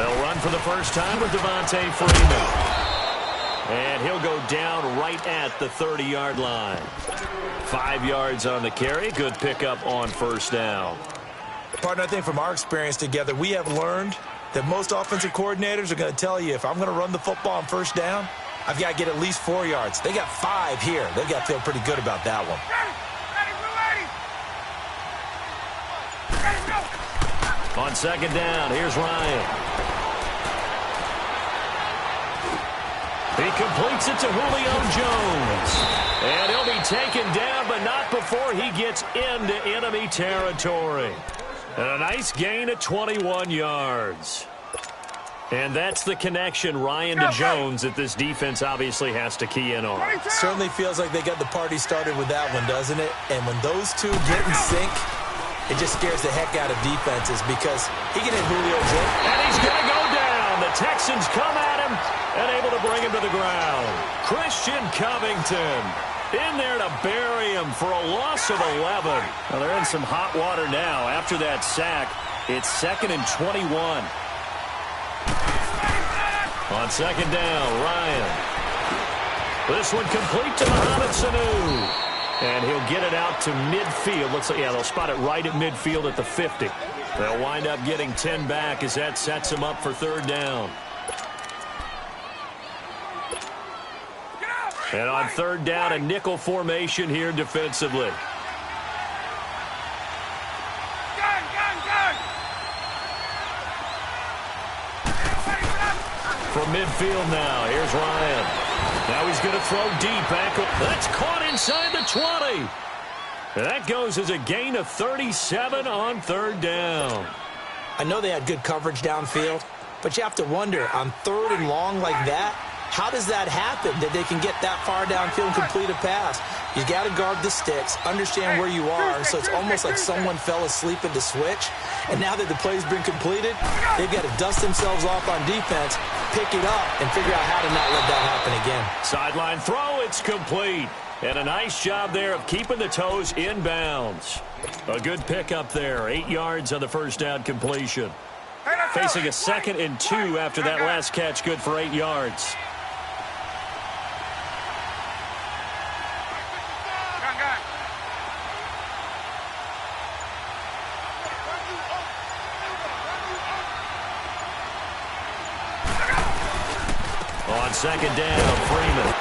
They'll run for the first time with Devontae Freeman. And he'll go down right at the 30-yard line. 5 yards on the carry. Good pickup on first down. Partner, I think from our experience together, we have learned that most offensive coordinators are going to tell you, if I'm going to run the football on first down, I've got to get at least 4 yards. They got 5 here. They've got to feel pretty good about that one. On second down, here's Ryan. He completes it to Julio Jones. And he'll be taken down, but not before he gets into enemy territory. And a nice gain of 21 yards. And that's the connection, Ryan to Jones, that this defense obviously has to key in on. Certainly feels like they got the party started with that one, doesn't it? And when those two get in sync, it just scares the heck out of defenses because he can hit Julio Jones. And he's going to go down. The Texans come at him and able to bring him to the ground. Christian Covington in there to bury him for a loss of 11. Well, they're in some hot water now. After that sack, it's 2nd and 21. On second down, Ryan. This one complete to Mohamed Sanu. And he'll get it out to midfield. Looks like, yeah, they'll spot it right at midfield at the 50. They'll wind up getting 10 back as that sets them up for third down. And on third down, a nickel formation here defensively. From midfield now, here's Ryan. Now he's going to throw deep. That's caught inside the 20. And that goes as a gain of 37 on third down. I know they had good coverage downfield, but you have to wonder, on third and long like that, how does that happen, that they can get that far downfield and complete a pass? You got to guard the sticks, understand where you are, so it's almost like someone fell asleep in the switch, and now that the play's been completed, they've got to dust themselves off on defense, pick it up, and figure out how to not let that happen again. Sideline throw, it's complete. And a nice job there of keeping the toes in bounds. A good pickup there, 8 yards on the first down completion. Facing a 2nd and 2 after that last catch, good for 8 yards. On second down, Freeman.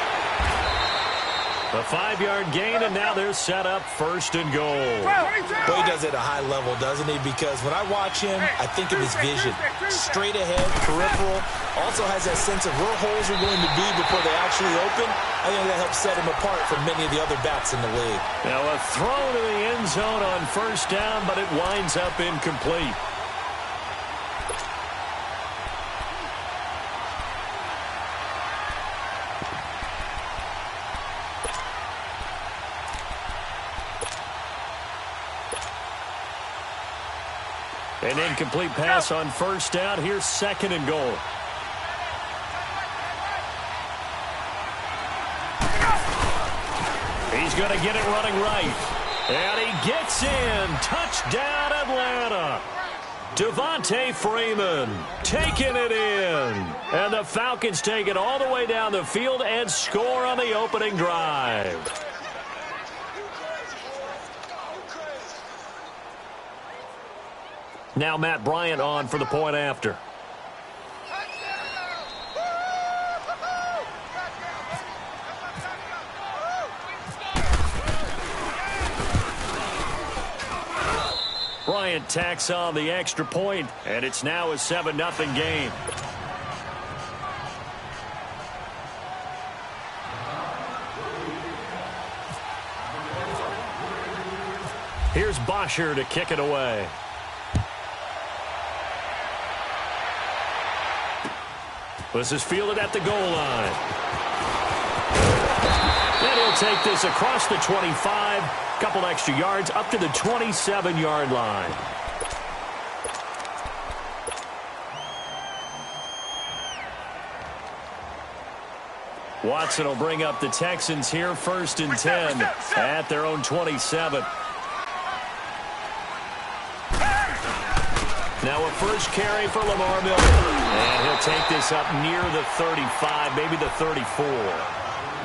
A 5-yard gain, and now they're set up 1st and goal. Boy, he does it at a high level, doesn't he? Because when I watch him, I think of his vision. Straight ahead, peripheral. Also has that sense of where holes are going to be before they actually open. I think that helps set him apart from many of the other backs in the league. Now a throw to the end zone on first down, but it winds up incomplete. An incomplete pass on first down. Here's 2nd and goal. He's going to get it running right. And he gets in. Touchdown, Atlanta. Devontae Freeman taking it in. And the Falcons take it all the way down the field and score on the opening drive. Now Matt Bryant on for the point after. Bryant tacks on the extra point, and it's now a 7-0 game. Here's Bosher to kick it away. This is fielded at the goal line. And he'll take this across the 25. Couple extra yards up to the 27-yard line. Watson will bring up the Texans here, 1st and 10 at their own 27. Now a first carry for Lamar Miller. And he'll take this up near the 35, maybe the 34.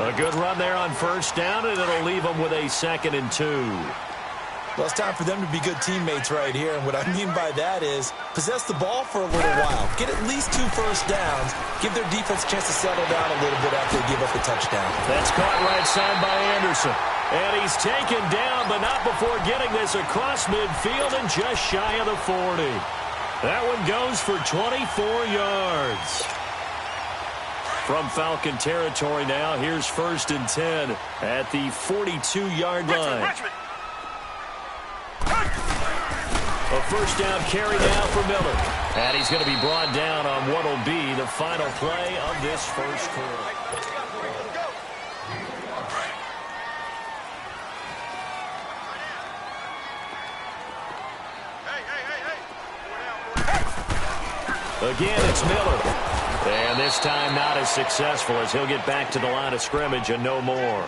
A good run there on first down, and it'll leave them with a 2nd and 2. Well, it's time for them to be good teammates right here. And what I mean by that is possess the ball for a little while. Get at least 2 first downs. Give their defense a chance to settle down a little bit after they give up the touchdown. That's caught right side by Anderson. And he's taken down, but not before getting this across midfield and just shy of the 40. That one goes for 24 yards. From Falcon territory now, here's 1st and 10 at the 42-yard line. Richmond. A first down carry now for Miller. And he's going to be brought down on what will be the final play of this first quarter. Again, it's Miller. And this time not as successful as he'll get back to the line of scrimmage and no more.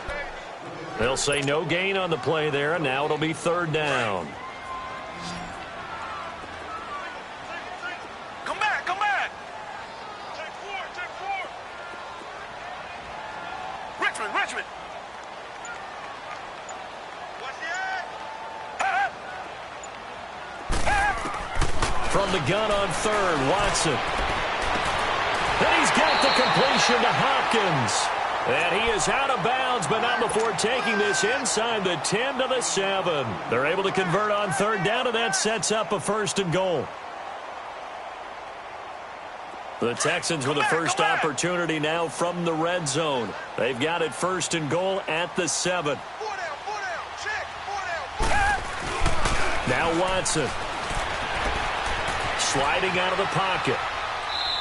They'll say no gain on the play there, and now it'll be 3rd down. Come back, come back. Take 4. Richmond. What's the From the gun on 3rd, Watson. And he's got the completion to Hopkins. And he is out of bounds, but not before taking this inside the 10 to the 7. They're able to convert on 3rd down, and that sets up a 1st and goal. The Texans with the first opportunity now from the red zone. They've got it 1st and goal at the 7. 4 down, check, 4 down. Now Watson. Sliding out of the pocket.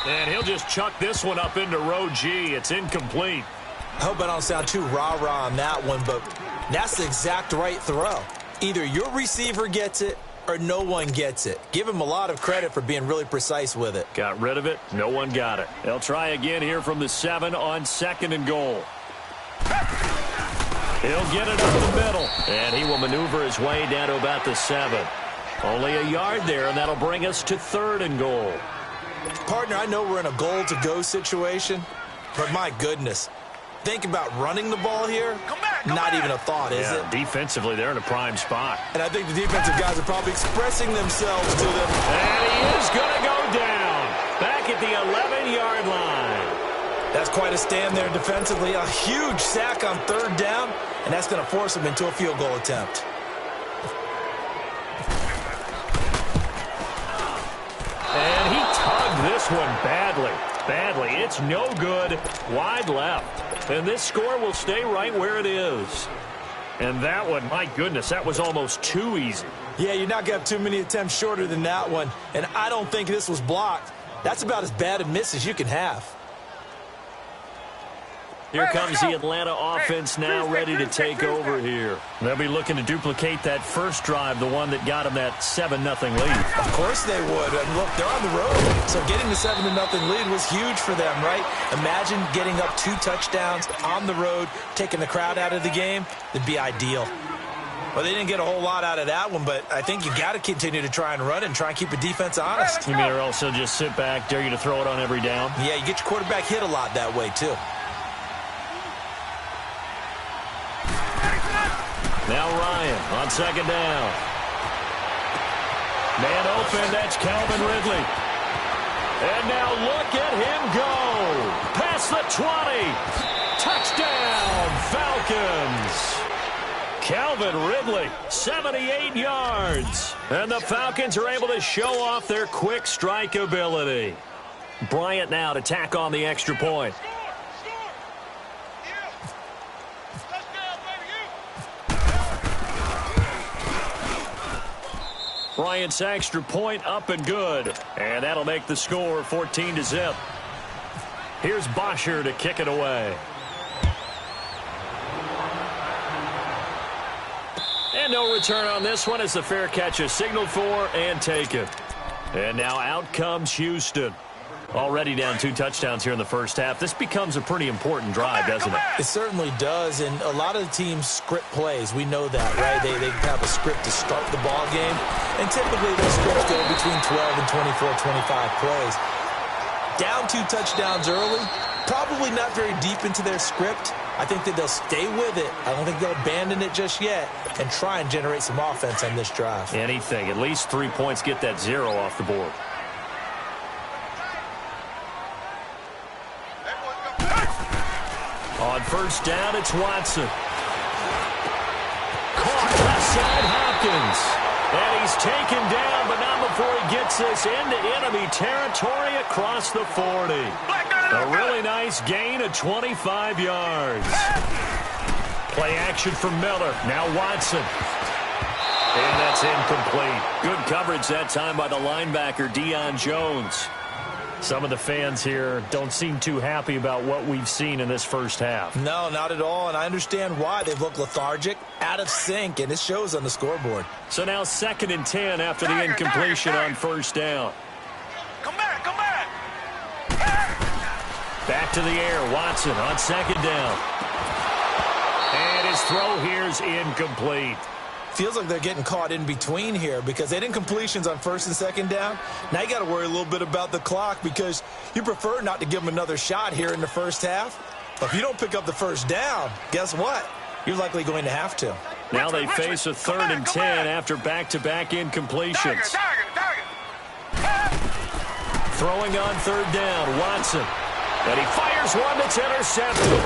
And he'll just chuck this one up into row G. It's incomplete. I hope I don't sound too rah-rah on that one, but that's the exact right throw. Either your receiver gets it or no one gets it. Give him a lot of credit for being really precise with it. Got rid of it. No one got it. They'll try again here from the 7 on 2nd and goal. He'll get it up the middle. And he will maneuver his way down to about the 7. Only a yard there, and that'll bring us to 3rd and goal. Partner, I know we're in a goal-to-go situation, but my goodness. Think about running the ball here. Not even a thought, is it? Defensively, they're in a prime spot. And I think the defensive guys are probably expressing themselves to them. And he is going to go down. Back at the 11-yard line. That's quite a stand there defensively. A huge sack on 3rd down, and that's going to force them into a field goal attempt. And he tugged this one badly. It's no good. Wide left. And this score will stay right where it is. And that one, my goodness, that was almost too easy. Yeah, you're not going to have too many attempts shorter than that one. And I don't think this was blocked. That's about as bad a miss as you can have. Here comes the Atlanta offense now ready to take over here. They'll be looking to duplicate that first drive, the one that got them that 7-0 lead. Of course they would. And look, they're on the road. So getting the 7-0 lead was huge for them, right? Imagine getting up 2 touchdowns on the road, taking the crowd out of the game. That'd be ideal. Well, they didn't get a whole lot out of that one, but I think you got to continue to try and run and try and keep the defense honest. You mean or also just sit back, dare you to throw it on every down? Yeah, you get your quarterback hit a lot that way, too. Now Ryan on 2nd down. Man open, that's Calvin Ridley. And now look at him go. Past the 20. Touchdown, Falcons. Calvin Ridley, 78 yards. And the Falcons are able to show off their quick strike ability. Bryant now to tack on the extra point. Bryant's extra point up and good. And that'll make the score 14-0. Here's Bosher to kick it away. And no return on this one as the fair catch is signaled for and taken. And now out comes Houston. Already down 2 touchdowns here in the first half. This becomes a pretty important drive, doesn't it? It certainly does, and a lot of the teams script plays. We know that, right? They have a script to start the ball game, and typically those scripts go between 12 and 24, 25 plays. Down 2 touchdowns early, probably not very deep into their script. I think that they'll stay with it. I don't think they'll abandon it just yet and try and generate some offense on this drive. Anything. At least 3 points, get that 0 off the board. On first down, it's Watson. Caught left side, Hopkins. And he's taken down, but not before he gets this into enemy territory across the 40. A really nice gain of 25 yards. Play action from Miller. Now Watson. And that's incomplete. Good coverage that time by the linebacker, Deion Jones. Some of the fans here don't seem too happy about what we've seen in this first half. No, not at all, and I understand why. They've looked lethargic, out of sync, and it shows on the scoreboard. So now 2nd and 10 after the incompletion on first down. Come back, come back. Back to the air, Watson on 2nd down. And his throw here's incomplete. Feels like they're getting caught in between here because they didn't completions on 1st and 2nd down. Now you got to worry a little bit about the clock because you prefer not to give them another shot here in the first half. But if you don't pick up the first down, guess what? You're likely going to have to. Now they face a 3rd and 10 after back-to-back incompletions. Throwing on 3rd down, Watson. And he fires one that's intercepted.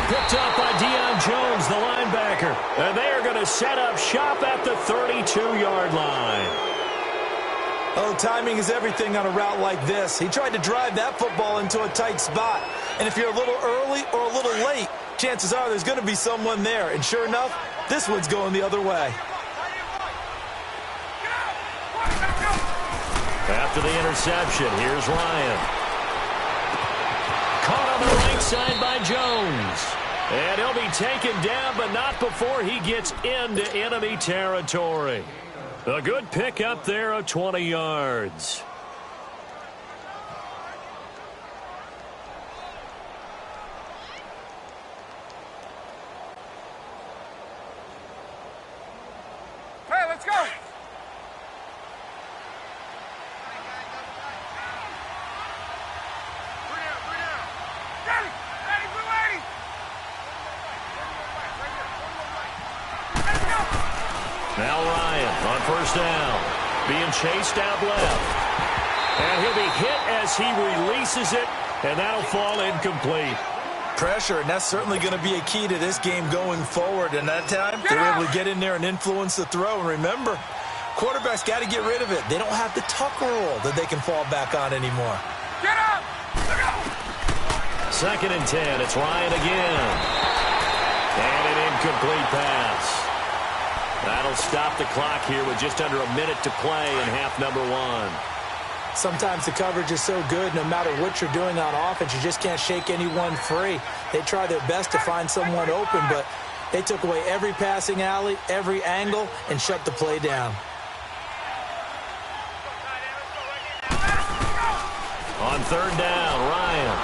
Picked up by Deion Jones, the linebacker. And they are going to set up shop at the 32-yard line. Oh, timing is everything on a route like this. He tried to drive that football into a tight spot. And if you're a little early or a little late, chances are there's going to be someone there. And sure enough, this one's going the other way. After the interception, here's Ryan. Caught on the right side by Jones. And he'll be taken down, but not before he gets into enemy territory. A good pickup there of 20 yards. Hey, let's go. Now Ryan on first down, being chased out left. And he'll be hit as he releases it, and that'll fall incomplete. Pressure, and that's certainly going to be a key to this game going forward. And that time, they were able to get in there and influence the throw. And remember, quarterbacks got to get rid of it. They don't have the Tucker rule that they can fall back on anymore. Get up! 2nd and 10, it's Ryan again. And an incomplete pass. That'll stop the clock here with just under a minute to play in half number 1. Sometimes the coverage is so good, no matter what you're doing on offense, you just can't shake anyone free. They try their best to find someone open, but they took away every passing alley, every angle, and shut the play down. On 3rd down, Ryan.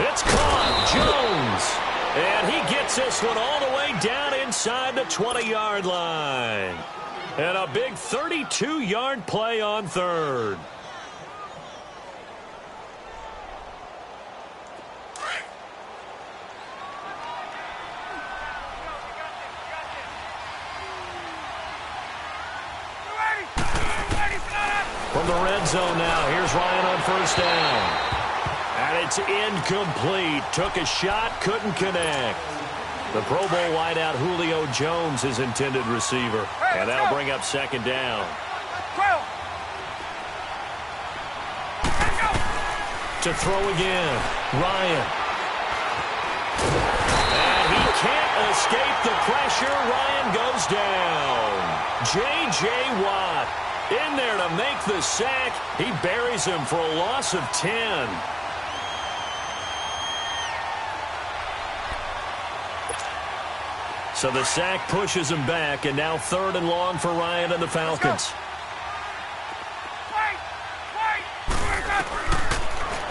It's caught, Jones. And he gets this one all the way down inside the 20-yard line. And a big 32-yard play on 3rd. From the red zone now, here's Ryan on first down. And it's incomplete. Took a shot, couldn't connect. The Pro Bowl wideout Julio Jones, his intended receiver. And that'll bring up 2nd down. To throw again, Ryan. And he can't escape the pressure. Ryan goes down. J.J. Watt in there to make the sack. He buries him for a loss of 10. So the sack pushes him back, and now 3rd and long for Ryan and the Falcons.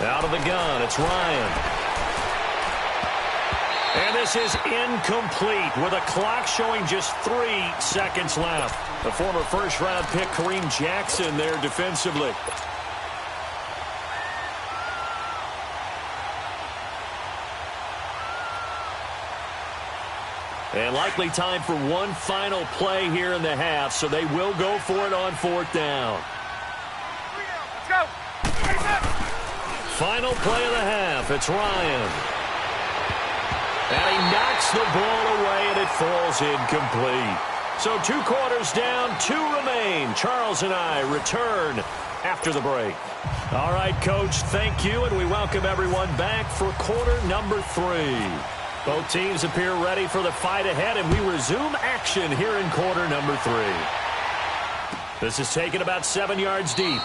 Out of the gun, it's Ryan. And this is incomplete with a clock showing just 3 seconds left. The former first-round pick, Kareem Jackson, there defensively. And likely time for one final play here in the half, so they will go for it on 4th down. Let's go. Final play of the half, it's Ryan. And he knocks the ball away, and it falls incomplete. So 2 quarters down, 2 remain. Charles and I return after the break. All right, Coach, thank you, and we welcome everyone back for quarter number 3. Both teams appear ready for the fight ahead, and we resume action here in quarter number 3. This is taken about 7 yards deep.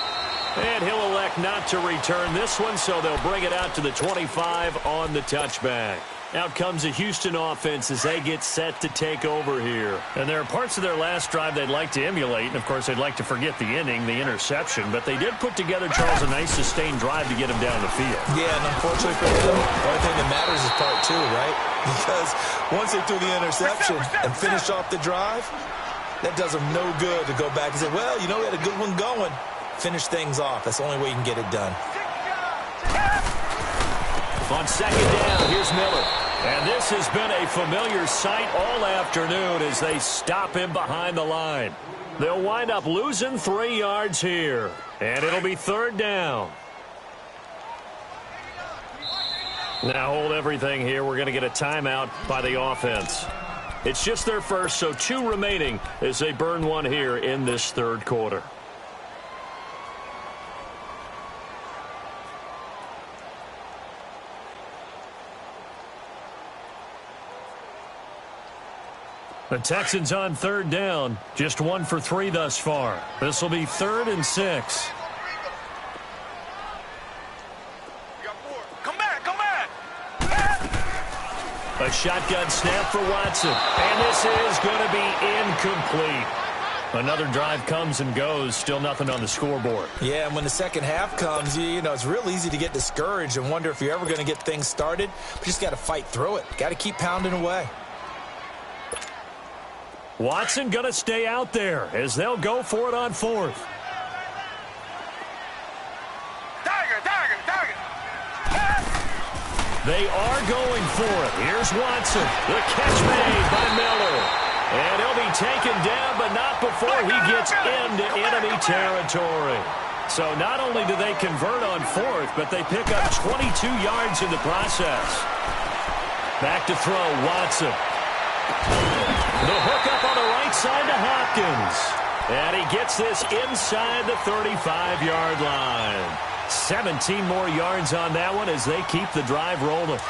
And he'll elect not to return this one, so they'll bring it out to the 25 on the touchback. Out comes the Houston offense as they get set to take over here. And there are parts of their last drive they'd like to emulate. And, of course, they'd like to forget the inning, the interception. But they did put together, Charles, a nice sustained drive to get him down the field. Yeah, and unfortunately for them, the only thing that matters is part 2, right? Because once they threw the interception and finished off the drive, that does them no good to go back and say, well, you know, we had a good one going. Finish things off. That's the only way you can get it done. On 2nd down, here's Miller. And this has been a familiar sight all afternoon as they stop him behind the line. They'll wind up losing 3 yards here. And it'll be 3rd down. Now hold everything here. We're going to get a timeout by the offense. It's just their first, so 2 remaining as they burn one here in this 3rd quarter. The Texans on 3rd down. Just 1 for 3 thus far. This will be 3rd and 6. Come back, come back. A shotgun snap for Watson. And this is going to be incomplete. Another drive comes and goes. Still nothing on the scoreboard. Yeah, and when the second half comes, you know, it's real easy to get discouraged and wonder if you're ever going to get things started. But you just got to fight through it. Got to keep pounding away. Watson going to stay out there as they'll go for it on 4th. Tiger. They are going for it. Here's Watson. The catch made by Miller. And he'll be taken down, but not before he gets into enemy territory. So not only do they convert on 4th, but they pick up 22 yards in the process. Back to throw, Watson. The hook up on the right side to Hopkins. And he gets this inside the 35-yard line. 17 more yards on that one as they keep the drive rolling.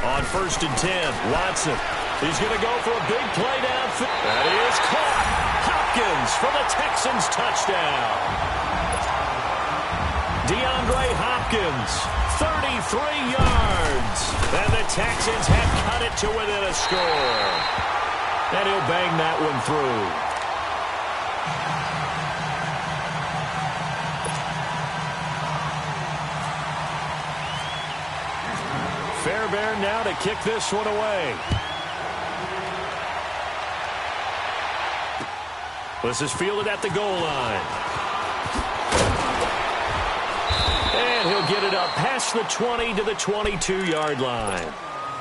On 1st and 10, Watson. He's going to go for a big play downfield. That is caught. Hopkins for the Texans touchdown. DeAndre Hopkins, 33 yards. And the Texans have cut it to within a score. And he'll bang that one through. Fairbairn now to kick this one away. This is fielded at the goal line. And he'll get it up past the 20 to the 22-yard line.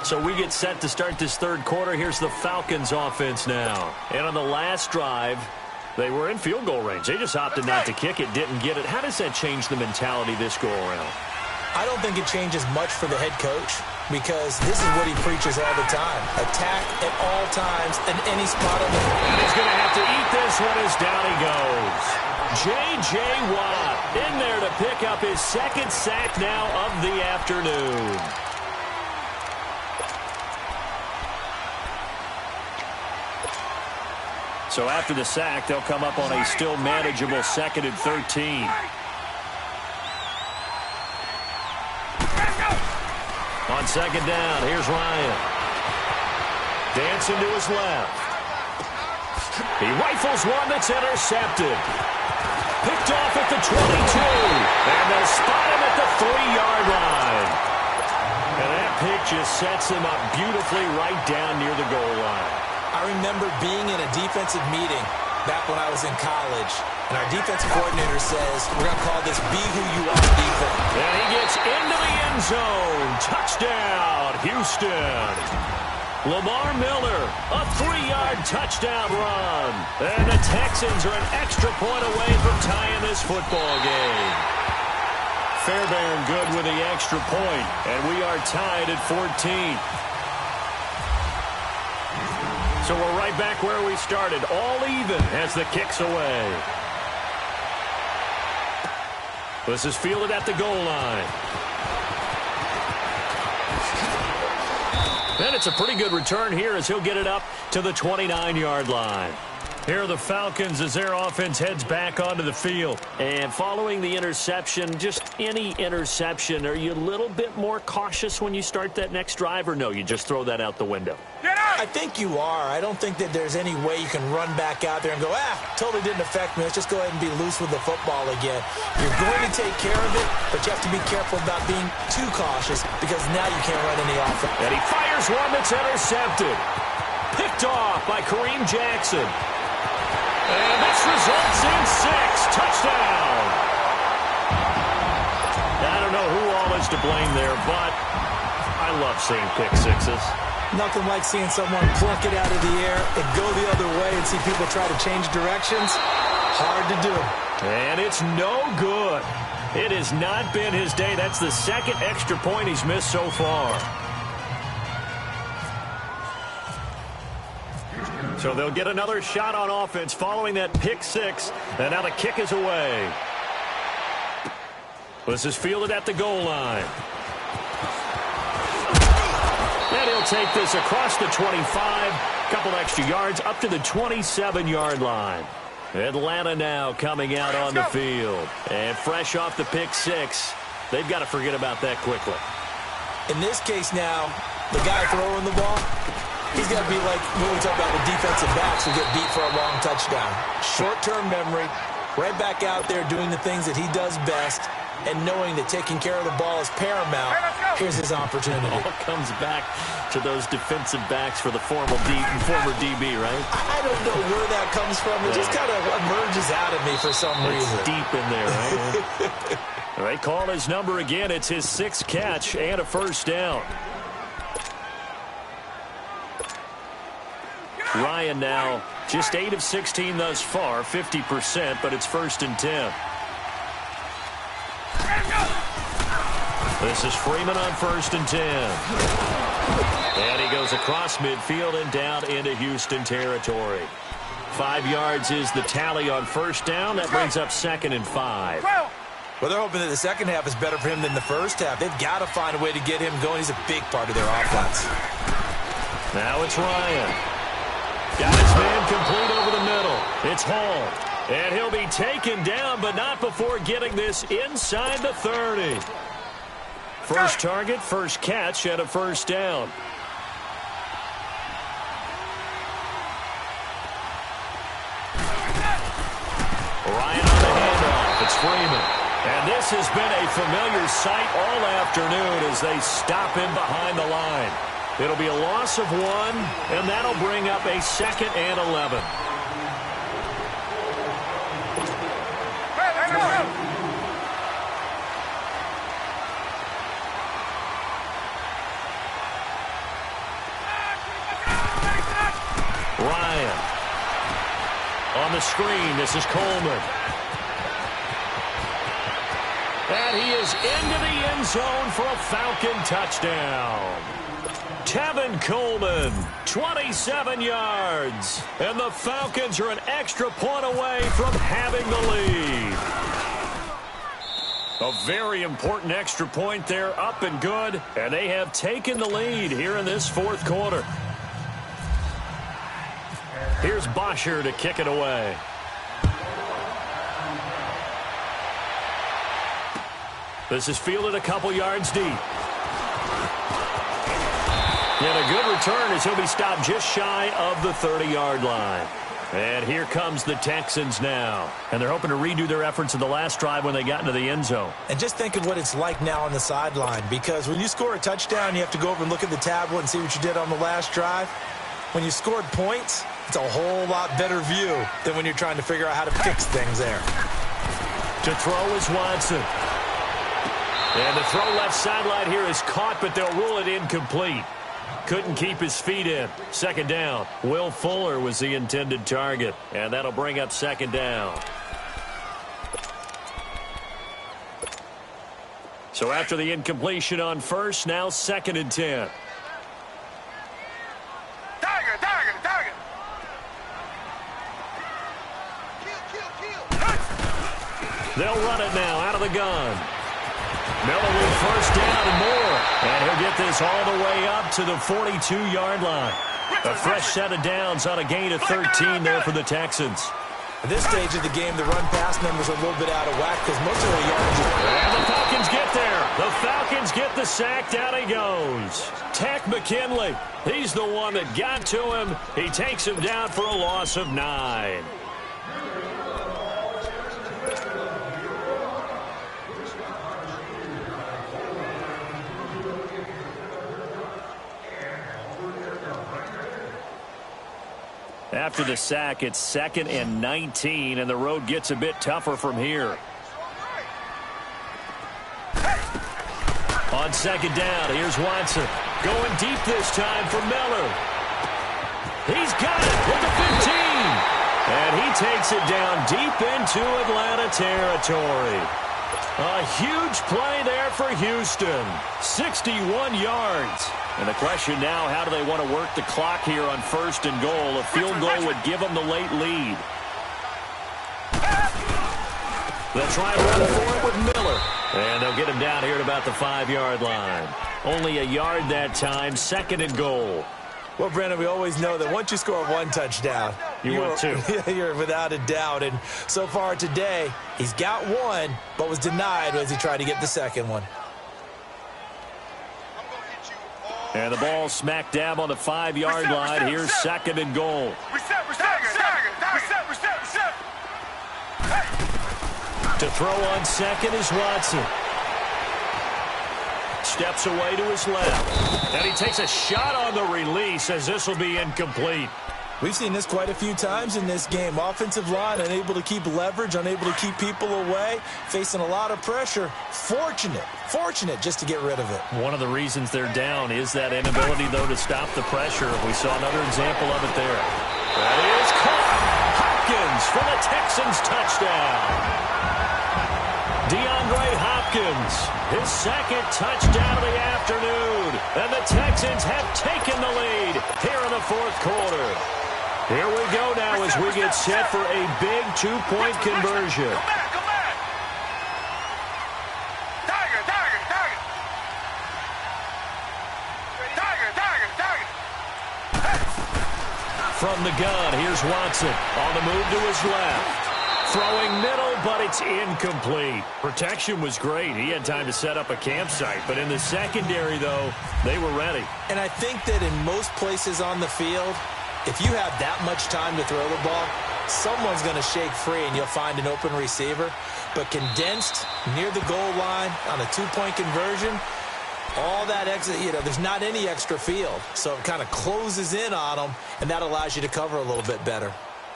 So we get set to start this 3rd quarter. Here's the Falcons offense now. And on the last drive, they were in field goal range. They just opted not to kick it, didn't get it. How does that change the mentality this go-around? I don't think it changes much for the head coach because this is what he preaches all the time. Attack at all times in any spot on the field. And he's going to have to eat this one as down he goes. J.J. Watt in there to pick up his 2nd sack now of the afternoon. So after the sack, they'll come up on a still manageable 2nd and 13. On 2nd down, here's Ryan. Dancing to his left. He rifles one that's intercepted. Picked off at the 22. And they'll spot him at the 3-yard line. And that pick just sets him up beautifully right down near the goal line. I remember being in a defensive meeting back when I was in college, and our defensive coordinator says, we're going to call this Be Who You Are defense. And he gets into the end zone. Touchdown, Houston. Lamar Miller, a 3-yard touchdown run. And the Texans are an extra point away from tying this football game. Fairbairn good with the extra point, and we are tied at 14. So we're right back where we started, all even as the kick's away. This is fielded at the goal line. And it's a pretty good return here as he'll get it up to the 29-yard line. Here are the Falcons as their offense heads back onto the field. And following the interception, just any interception, are you a little bit more cautious when you start that next drive, or no, you just throw that out the window? I think you are. I don't think that there's any way you can run back out there and go, totally didn't affect me. Let's just go ahead and be loose with the football again. You're going to take care of it, but you have to be careful about being too cautious because now you can't run any offense. And he fires one that's intercepted. Picked off by Kareem Jackson. And this results in 6. Touchdown. I don't know who all is to blame there, but I love seeing pick sixes. Nothing like seeing someone plunk it out of the air and go the other way and see people try to change directions. Hard to do. And it's no good. It has not been his day. That's the second extra point he's missed so far. So they'll get another shot on offense following that pick six. And now the kick is away. This is fielded at the goal line. And he'll take this across the 25. Couple extra yards up to the 27-yard line. Atlanta now coming out on the field. And fresh off the pick six, they've got to forget about that quickly. In this case now, the guy throwing the ball, he's got to be like when we talk about the defensive backs who get beat for a long touchdown. Short-term memory, right back out there doing the things that he does best, and knowing that taking care of the ball is paramount. Here's his opportunity. All comes back to those defensive backs for the former DB, right? I don't know where that comes from. It just kind of emerges out of me for some reason. It's deep in there, right? All right, call his number again. It's his 6th catch and a first down. Ryan now just 8 of 16 thus far, 50%, but it's 1st and 10. This is Freeman on 1st and 10. And he goes across midfield and down into Houston territory. 5 yards is the tally on first down. That brings up 2nd and 5. Well, they're hoping that the second half is better for him than the first half. They've got to find a way to get him going. He's a big part of their offense. Now it's Ryan. Got his man complete over the middle. It's Hall. And he'll be taken down, but not before getting this inside the 30. First target, first catch, and a first down. Ryan on the handoff. It's Freeman. And this has been a familiar sight all afternoon as they stop him behind the line. It'll be a loss of 1, and that'll bring up a 2nd and 11. Ryan. On the screen, this is Coleman. And he is into the end zone for a Falcon touchdown. Tevin Coleman, 27 yards. And the Falcons are an extra point away from having the lead. A very important extra point there, up and good. And they have taken the lead here in this 4th quarter. Here's Bosher to kick it away. This is fielded a couple yards deep. And a good return as he'll be stopped just shy of the 30-yard line. And here comes the Texans now. And they're hoping to redo their efforts in the last drive when they got into the end zone. And just think of what it's like now on the sideline, because when you score a touchdown, you have to go over and look at the tablet and see what you did on the last drive. When you scored points, it's a whole lot better view than when you're trying to figure out how to fix things there. To throw is Watson. And the throw left sideline here is caught, but they'll rule it incomplete. Couldn't keep his feet in. Second down. Will Fuller was the intended target. And that'll bring up second down. So after the incompletion on first, now 2nd and 10. Target. They'll run it now out of the gun. Miller with first down and more. And he'll get this all the way up to the 42-yard line. A fresh set of downs on a gain of 13 there for the Texans. At this stage of the game, the run-pass numbers are a little bit out of whack because most of the yards are... And the Falcons get there. The Falcons get the sack. Down he goes. Tech McKinley. He's the one that got to him. He takes him down for a loss of 9. After the sack, it's 2nd and 19, and the road gets a bit tougher from here. On second down, here's Watson. Going deep this time for Miller. He's got it with the 15. And he takes it down deep into Atlanta territory. A huge play there for Houston. 61 yards. And the question now, how do they want to work the clock here on 1st and goal? A field goal would give them the late lead. They'll try and run for it with Miller. And they'll get him down here at about the 5-yard line. Only a yard that time, 2nd and goal. Well, Brandon, we always know that once you score one touchdown, want two. You're without a doubt. And so far today, he's got one, but was denied as he tried to get the second one. And the ball smack dab on the 5-yard line. Here's 2nd and goal. Reset. To throw on 2nd is Watson. Steps away to his left. And he takes a shot on the release as this will be incomplete. We've seen this quite a few times in this game. Offensive line unable to keep leverage, unable to keep people away, facing a lot of pressure. Fortunate just to get rid of it. One of the reasons they're down is that inability, though, to stop the pressure. We saw another example of it there. That is caught. Hopkins for the Texans touchdown. DeAndre Hopkins, his 2nd touchdown of the afternoon. And the Texans have taken the lead here in the 4th quarter. Here we go now as we get set for a big 2-point conversion. Go back. Target. From the gun, here's Watson on the move to his left. Throwing middle, but it's incomplete. Protection was great. He had time to set up a campsite. But in the secondary, though, they were ready. And I think that in most places on the field, if you have that much time to throw the ball, someone's going to shake free and you'll find an open receiver. But condensed near the goal line on a 2-point conversion, all that exit, there's not any extra field. So it kind of closes in on them, and that allows you to cover a little bit better.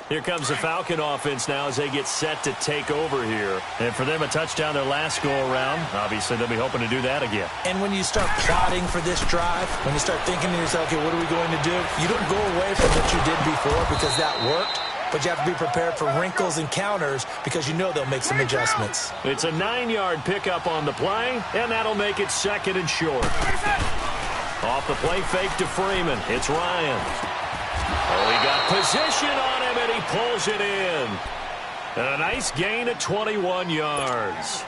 Here comes the Falcon offense now as they get set to take over here. And for them, a touchdown their last go-around. Obviously, they'll be hoping to do that again. And when you start plotting for this drive, when you start thinking to yourself, okay, what are we going to do? You don't go away from what you did before because that worked. But you have to be prepared for wrinkles and counters because you know they'll make some adjustments. It's a 9-yard pickup on the play, and that'll make it 2nd and short. Off the play fake to Freeman. It's Ryan. Oh, he got position on him, and he pulls it in. And a nice gain of 21 yards.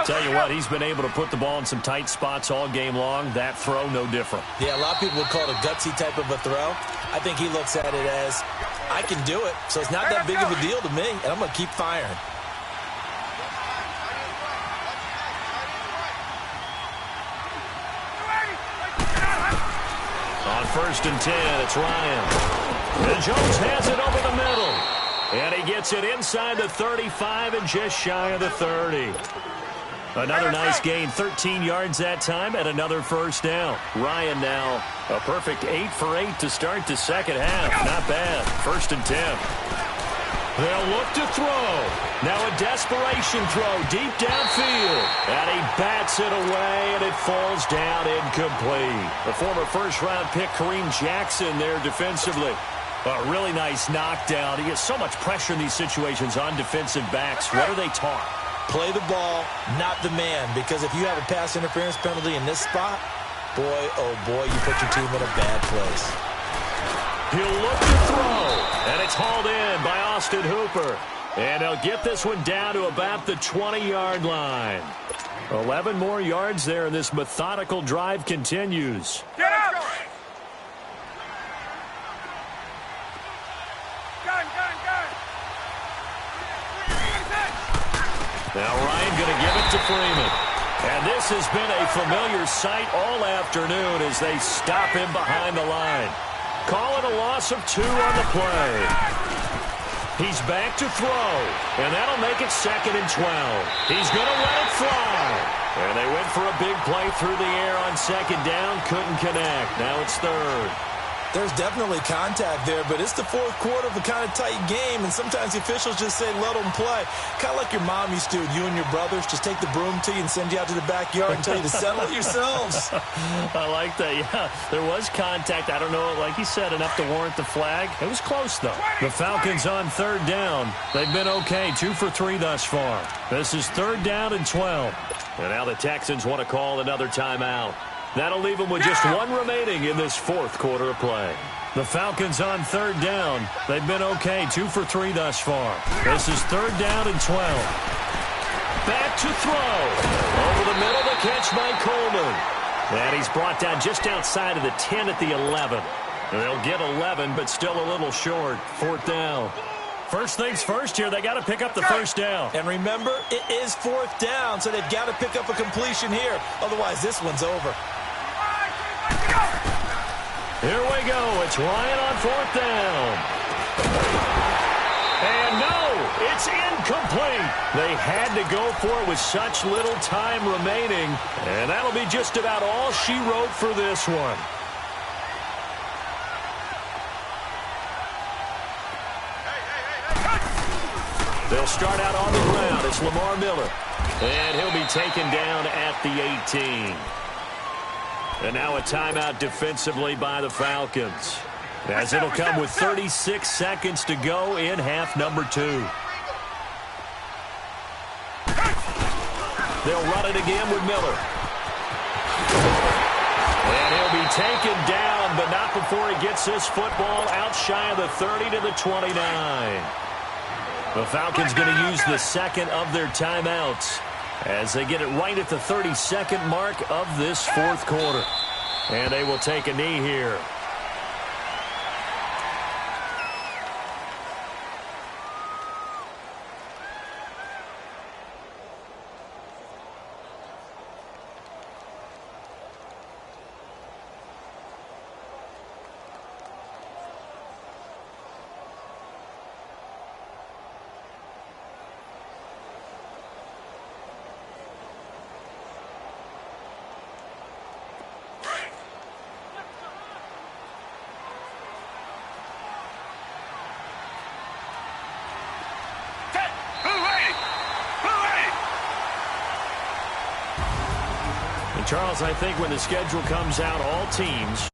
Tell you what, he's been able to put the ball in some tight spots all game long. That throw, no different. Yeah, a lot of people would call it a gutsy type of a throw. I think he looks at it as, I can do it, so it's not that big of a deal to me, and I'm going to keep firing. On 1st and 10, it's Ryan. And Jones has it over the middle. And he gets it inside the 35 and just shy of the 30. Another nice gain, 13 yards that time, and another first down. Ryan now, a perfect 8 for 8 to start the second half. Not bad. 1st and 10. They'll look to throw. Now a desperation throw deep downfield. And he bats it away, and it falls down incomplete. The former first-round pick, Kareem Jackson, there defensively. A really nice knockdown. He gets so much pressure in these situations on defensive backs. What are they taught? Play the ball, not the man, because if you have a pass interference penalty in this spot, boy, oh boy, you put your team in a bad place. He'll look to throw, and it's hauled in by Austin Hooper. And he'll get this one down to about the 20-yard line. 11 more yards there, and this methodical drive continues. Get out! Gun! Now Ryan going to give it to Freeman. And this has been a familiar sight all afternoon as they stop him behind the line. Call it a loss of 2 on the play. He's back to throw, and that'll make it 2nd and 12. He's going to let it fly. And they went for a big play through the air on 2nd down, couldn't connect. Now it's 3rd. There's definitely contact there, but it's the 4th quarter of a kind of tight game, and sometimes the officials just say, let them play. Kind of like your mom used to, you and your brothers, just take the broom to you and send you out to the backyard and tell you to settle it yourselves. I like that, yeah. There was contact. I don't know, like you said, enough to warrant the flag. It was close, though. The Falcons on 3rd down. They've been okay, 2 for 3 thus far. This is 3rd down and 12. And now the Texans want to call another timeout. That'll leave them with just 1 remaining in this 4th quarter of play. The Falcons on 3rd down. They've been okay, 2 for 3 thus far. This is 3rd down and 12. Back to throw. Over the middle, the catch by Coleman. And he's brought down just outside of the 10 at the 11. They'll get 11, but still a little short. 4th down. First things first here, they got to pick up the first down. And remember, it is 4th down, so they've got to pick up a completion here. Otherwise, this one's over. Here we go. It's Ryan on 4th down. And no, it's incomplete. They had to go for it with such little time remaining. And that'll be just about all she wrote for this one. They'll start out on the ground. It's Lamar Miller. And he'll be taken down at the 18. And now a timeout defensively by the Falcons, as it'll come with 36 seconds to go in half number 2. They'll run it again with Miller. And he'll be taken down, but not before he gets this football out shy of the 30 to the 29. The Falcons going to use the 2nd of their timeouts as they get it right at the 32nd mark of this 4th quarter. And they will take a knee here. Charles, I think when the schedule comes out, all teams